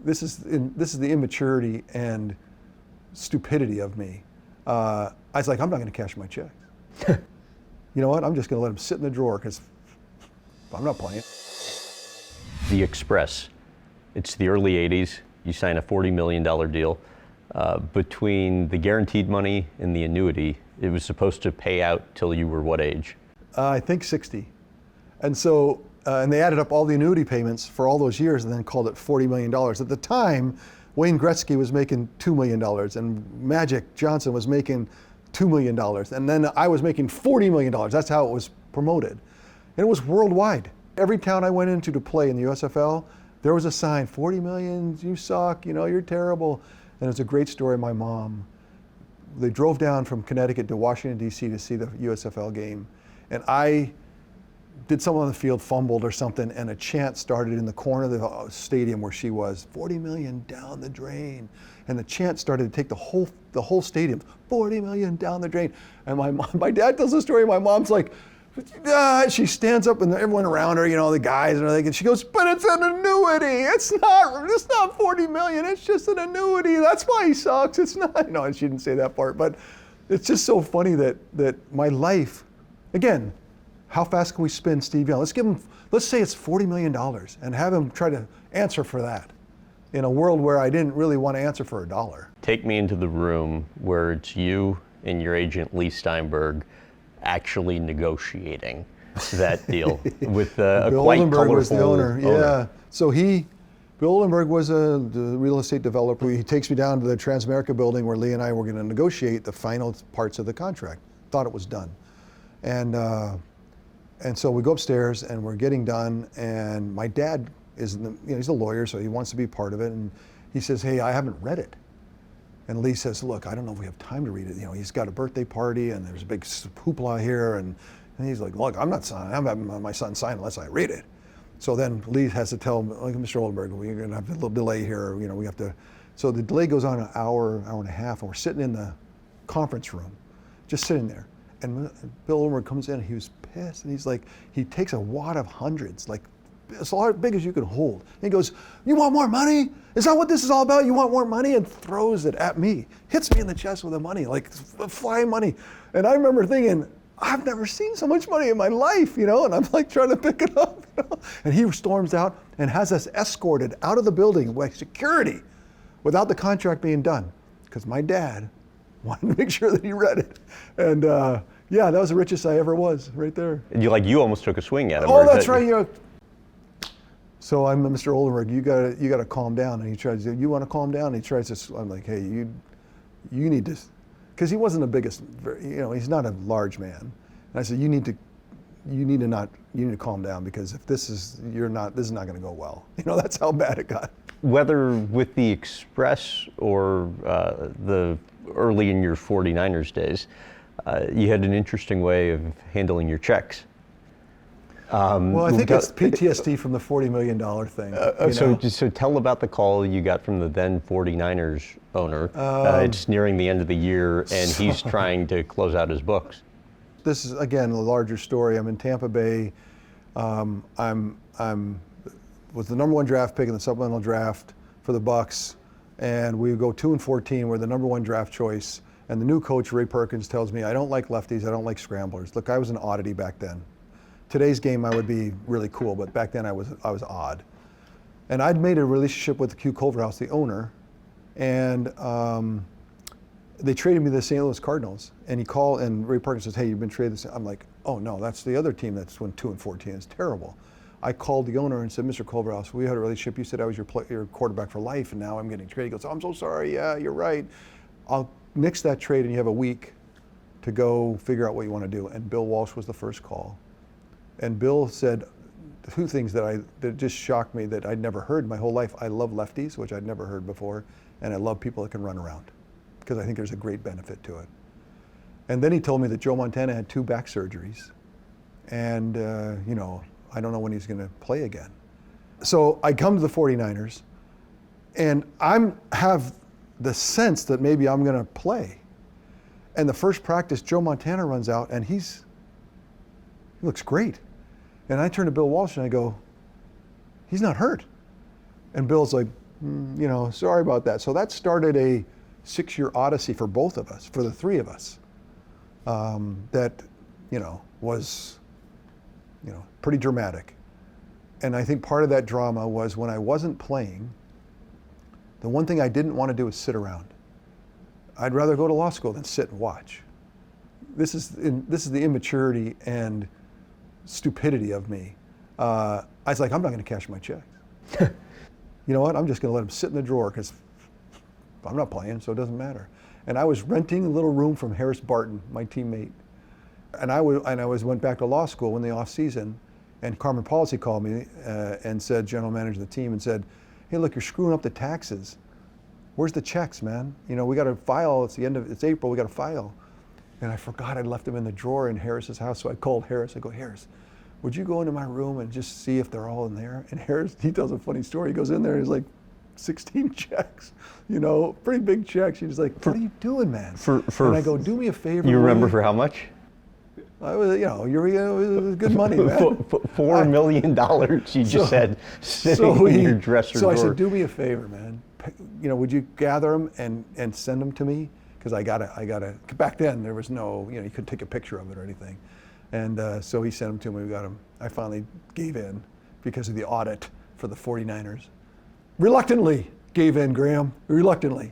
this is the immaturity and stupidity of me. I was like, I'm not going to cash my checks. You know what? I'm just going to let them sit in the drawer because I'm not playing. The Express. It's the early 80s. You sign a $40 million deal. Between the guaranteed money and the annuity, it was supposed to pay out till you were what age? I think 60. And so, and they added up all the annuity payments for all those years and then called it $40 million. At the time, Wayne Gretzky was making $2 million and Magic Johnson was making $2 million. And then I was making $40 million. That's how it was promoted. And it was worldwide. Every town I went into to play in the USFL, there was a sign, 40 million, you suck, you know, you're terrible. And it's a great story. My mom, they drove down from Connecticut to Washington, D.C. to see the USFL game. And I did something on the field, fumbled or something, and a chant started in the corner of the stadium where she was, 40 million down the drain. And the chant started to take the whole stadium, 40 million down the drain. And my dad tells the story, my mom's like, she stands up and everyone around her, you know, the guys and everything, and she goes, but it's an annuity. It's not 40 million, it's just an annuity. That's why he sucks. It's not, no, she didn't say that part, but it's just so funny that my life, again, how fast can we spin Steve Young? Let's say it's $40 million and have him try to answer for that in a world where I didn't really want to answer for a dollar. Take me into the room where it's you and your agent, Lee Steinberg, actually negotiating that deal with a Bill quite Oldenburg colorful was the owner. Yeah. So Bill Oldenburg was the real estate developer. He takes me down to the Transamerica building where Lee and I were going to negotiate the final parts of the contract. Thought it was done. And so we go upstairs and we're getting done, and my dad he's a lawyer, so he wants to be part of it, and he says, hey, I haven't read it. And Lee says, look, I don't know if we have time to read it. You know, he's got a birthday party and there's a big hoopla here. And he's like, look, I'm not signing. I'm having my son sign unless I read it. So then Lee has to tell Mr. Oldenburg, we're going to have a little delay here. You know, we have to. So the delay goes on an hour and a half, and we're sitting in the conference room, just sitting there. And Bill Oldenburg comes in and he was pissed. And he's like, he takes a wad of hundreds, like as big as you can hold. And he goes, you want more money? Is that what this is all about? You want more money? And throws it at me. Hits me in the chest with the money, like flying money. And I remember thinking, I've never seen so much money in my life, you know? And I'm like trying to pick it up, you know? And he storms out and has us escorted out of the building with security without the contract being done. Because my dad wanted to make sure that he read it. And yeah, that was the richest I ever was, right there. And you almost took a swing at him. Oh, that's right. You know, so I'm Mr. Oldenburg, you gotta calm down. And he tries to, you want to calm down? And he tries to, I'm like, hey, you need to, because he wasn't the biggest, you know, he's not a large man. And I said, you need to calm down, because if this is not going to go well. You know, that's how bad it got. Whether with the Express or the early in your 49ers days, you had an interesting way of handling your checks. Well, I think it's PTSD from the $40 million thing. So tell about the call you got from the then 49ers owner. It's nearing the end of the year, and he's trying to close out his books. This is, again, a larger story. I'm in Tampa Bay. I'm was the number 1 draft pick in the supplemental draft for the Bucks, and we go 2-14. We're the number 1 draft choice, and the new coach, Ray Perkins, tells me I don't like lefties, I don't like scramblers. Look, I was an oddity back then. Today's game I would be really cool, but back then I was odd. And I'd made a relationship with Q Culverhouse, the owner, and they traded me to the St. Louis Cardinals. And he called, and Ray Perkins says, hey, you've been traded. I'm like, oh no, that's the other team that's won 2-14. It's terrible. I called the owner and said, Mr. Culverhouse, we had a relationship. You said I was your quarterback for life, and now I'm getting traded. He goes, oh, I'm so sorry. Yeah, you're right. I'll nix that trade, and you have a week to go figure out what you want to do. And Bill Walsh was the first call. And Bill said 2 things that just shocked me that I'd never heard my whole life. I love lefties, which I'd never heard before, and I love people that can run around, because I think there's a great benefit to it. And then he told me that Joe Montana had 2 back surgeries, and you know, I don't know when he's going to play again. So I come to the 49ers, and I have the sense that maybe I'm going to play. And the first practice, Joe Montana runs out, and he looks great. And I turn to Bill Walsh and I go, he's not hurt. And Bill's like, you know, sorry about that. So that started a 6-year odyssey for both of us, for the three of us, that, you know, was, you know, pretty dramatic. And I think part of that drama was when I wasn't playing, the one thing I didn't want to do was sit around. I'd rather go to law school than sit and watch. This is the immaturity and stupidity of me. I was like, I'm not going to cash my checks. You know what? I'm just going to let them sit in the drawer because I'm not playing, so it doesn't matter. And I was renting a little room from Harris Barton, my teammate. And I went back to law school in the off season, and Carmen Policy called me and said, general manager of the team, and said, hey, look, you're screwing up the taxes. Where's the checks, man? You know, we got to file. It's April. We got to file. And I forgot I'd left them in the drawer in Harris's house. So I called Harris. I go, Harris, would you go into my room and just see if they're all in there? And Harris, he tells a funny story. He goes in there and he's like, 16 checks, you know, pretty big checks. He's like, what are you doing, man? And I go, do me a favor. You remember for how much? I was, you know, it was good money, man. $4 million you just had sitting in your dresser drawer. drawer. So I said, do me a favor, man. You know, would you gather them and send them to me? Because I gotta, back then there was no, you know, you couldn't take a picture of it or anything. And so he sent them to me, we got them. I finally gave in because of the audit for the 49ers. Reluctantly gave in, Graham, reluctantly.